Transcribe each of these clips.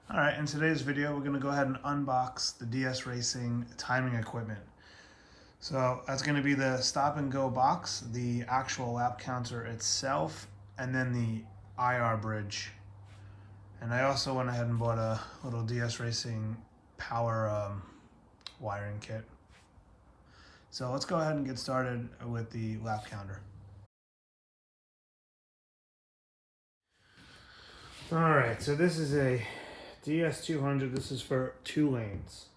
All right, in today's video, we're gonna go ahead and unbox the DS Racing timing equipment. So that's gonna be the stop and go box, the actual lap counter itself, and then the IR bridge. And I also went ahead and bought a little DS Racing power wiring kit. So let's go ahead and get started with the lap counter. All right, so this is a DS-200. This is for 2 lanes.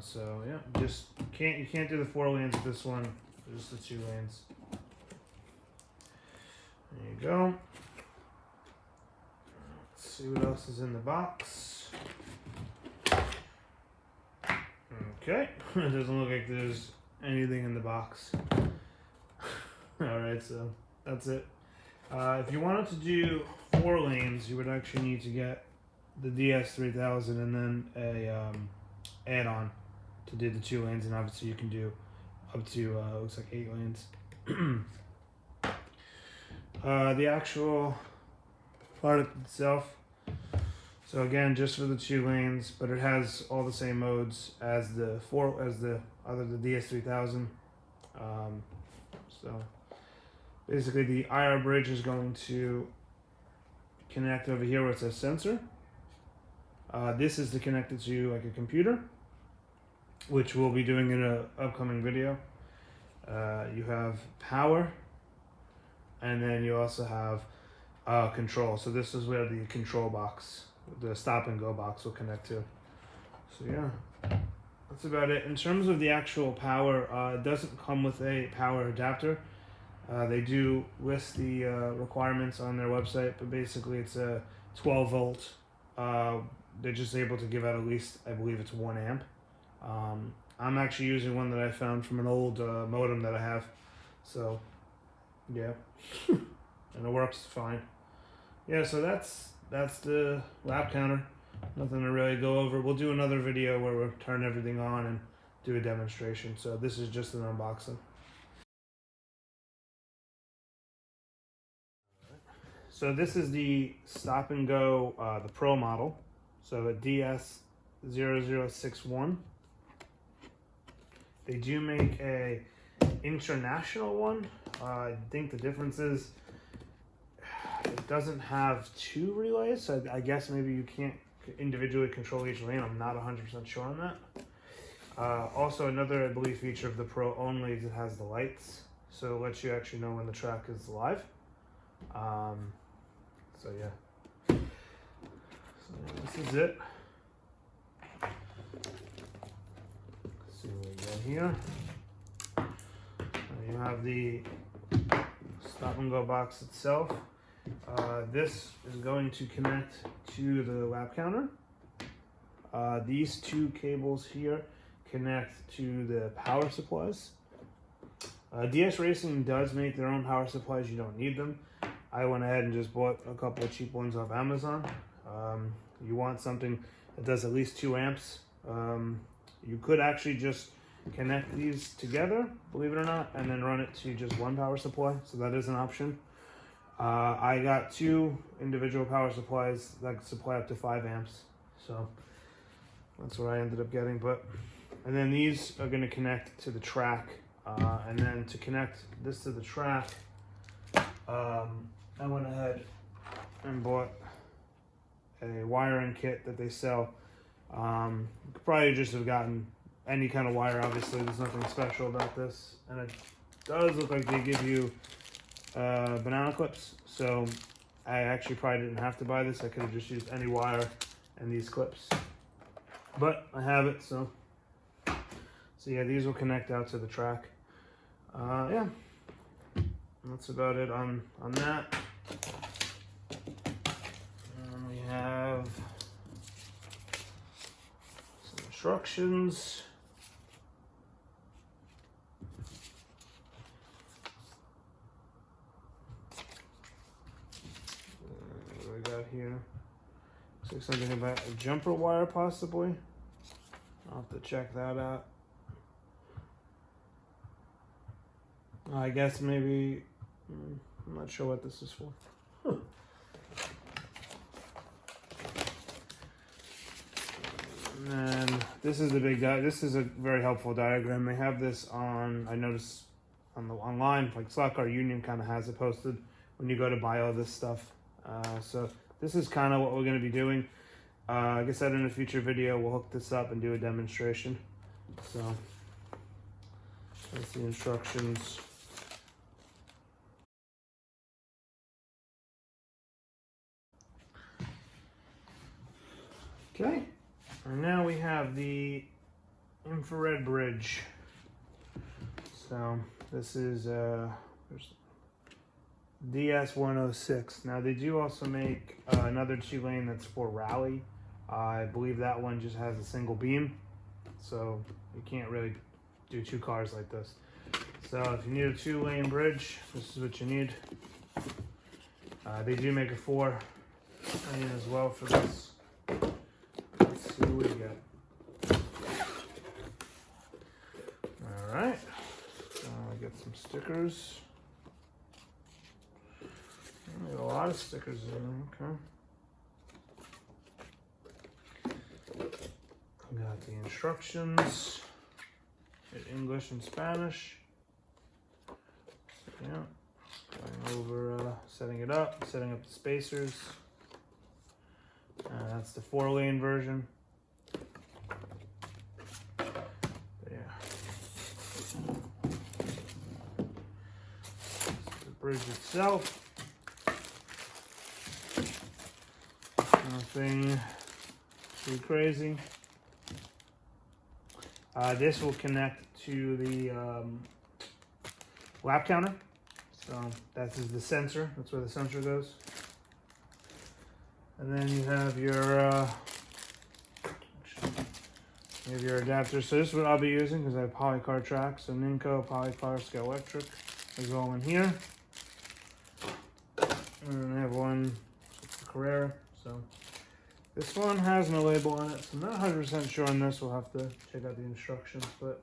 So yeah, you can't do the 4 lanes with this one, just the 2 lanes. There you go. Let's see what else is in the box. Okay, it doesn't look like there's anything in the box. All right, so that's it. If you wanted to do 4 lanes, you would actually need to get the DS-3000 and then a add-on to do the 2 lanes, and obviously you can do up to looks like 8 lanes. The actual product itself, so again, just for the 2 lanes, but it has all the same modes as the DS-3000. So basically the IR bridge is going to connect over here where it says sensor. This is to connect it to like a computer, which we'll be doing in an upcoming video. You have power, and then you also have control. So this is where the control box, the stop and go box, will connect to. So yeah, that's about it. In terms of the actual power, it doesn't come with a power adapter. They do list the requirements on their website, but basically it's a 12 volt. They're just able to give out at least, I believe it's 1 amp. I'm actually using one that I found from an old modem that I have. So yeah, and it works fine. Yeah, so that's the lap counter. Nothing to really go over. We'll do another video where we'll turn everything on and do a demonstration. So this is just an unboxing. So this is the stop and go, the Pro model. So a DS-0061. They do make a international one. I think the difference is it doesn't have 2 relays. So I guess maybe you can't individually control each lane. I'm not 100% sure on that. Also, another, I believe, feature of the Pro only is it has the lights. So it lets you actually know when the track is live. So yeah, so this is it. Let's see what we got here. You have the stop and go box itself. This is going to connect to the lap counter. These 2 cables here connect to the power supplies. DS Racing does make their own power supplies. You don't need them. I went ahead and just bought a couple of cheap ones off Amazon. You want something that does at least 2 amps. You could actually just connect these together, believe it or not, and then run it to just 1 power supply. So that is an option. I got 2 individual power supplies that supply up to 5 amps. So that's what I ended up getting. And then these are going to connect to the track. And then to connect this to the track, I went ahead and bought a wiring kit that they sell. You could probably just have gotten any kind of wire. Obviously, there's nothing special about this. And it does look like they give you banana clips. So I actually probably didn't have to buy this. I could have just used any wire and these clips. But I have it, so yeah, these will connect out to the track. Yeah, that's about it on that. And we have some instructions. What do we got here? Looks like something about a jumper wire, possibly. I'll have to check that out. I guess maybe, I'm not sure what this is for. this is the big this is a very helpful diagram. They have this on, I noticed on the online, like Slot Union kind of has it posted when you go to buy all this stuff. So this is kind of what we're going to be doing. Like I said, in a future video, we'll hook this up and do a demonstration. So that's the instructions. Okay, and now we have the infrared bridge. So this is DS-106. Now they do also make another 2-lane that's for rally. I believe that one just has a single beam, so you can't really do 2 cars like this. So if you need a 2-lane bridge, this is what you need. They do make a 4-lane as well for this. Let's see what we got. All right, I get some stickers. Got a lot of stickers in there. Okay. We got the instructions in English and Spanish. Yeah, going over setting it up, setting up the spacers. That's the 4-lane version. But yeah, the bridge itself. Nothing too crazy. This will connect to the lap counter. So that is the sensor. That's where the sensor goes. And then you have your adapter. So this is what I'll be using because I have polycar tracks. So Ninco, polycar, scale electric is all in here. And then I have one for Carrera. So this one has no label on it, so I'm not 100% sure on this. We'll have to check out the instructions, but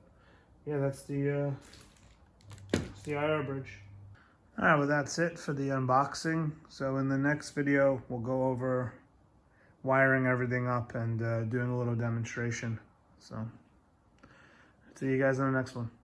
yeah, that's the IR bridge. All right, well, that's it for the unboxing. So in the next video, we'll go over wiring everything up and doing a little demonstration. So see you guys in the next one.